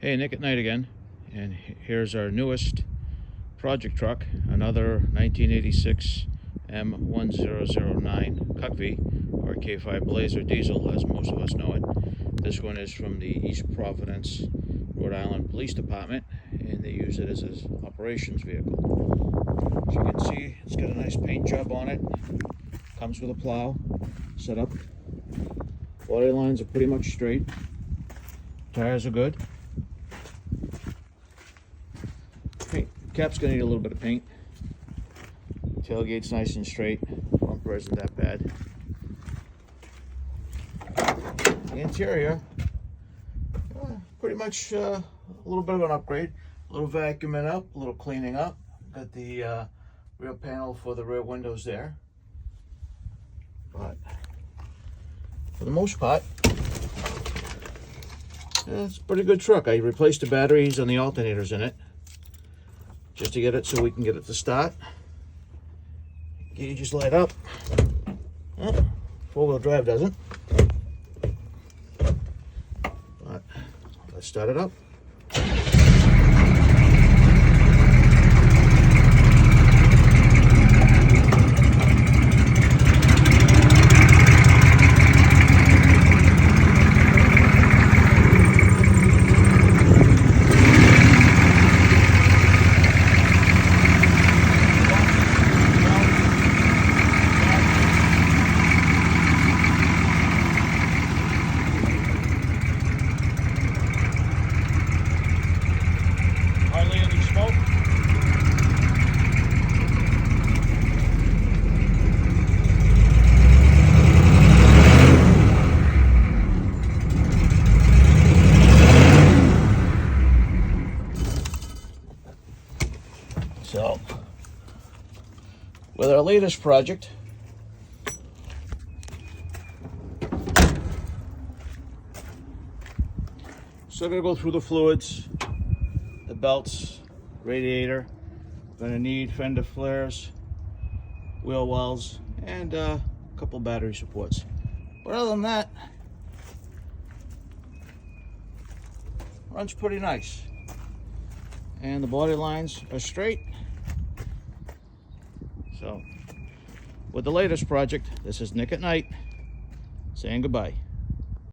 Hey, Nick at Night again, and here's our newest project truck, another 1986 M1009 Cuckvy, or K5 Blazer diesel, as most of us know it. This one is from the East Providence, Rhode Island Police Department, and they use it as an operations vehicle. As you can see, it's got a nice paint job on it. Comes with a plow set up. Body lines are pretty much straight. Tires are good. Paint cap's gonna need a little bit of paint. Tailgate's nice and straight. Bumper isn't that bad. The interior, pretty much a little bit of an upgrade. A little vacuuming up, a little cleaning up. Got the rear panel for the rear windows there. But for the most part, it's a pretty good truck. I replaced the batteries and the alternators in it, just to get it so we can get it to start. Gauges light up. Oh, four-wheel drive doesn't. But let's start it up. Hardly any smoke. So, with our latest project, still gonna go through the fluids, the belts, radiator. Gonna need fender flares, wheel wells, and a couple battery supports. But other than that, runs pretty nice. And the body lines are straight. So, with the latest project, this is Nick at Night saying goodbye.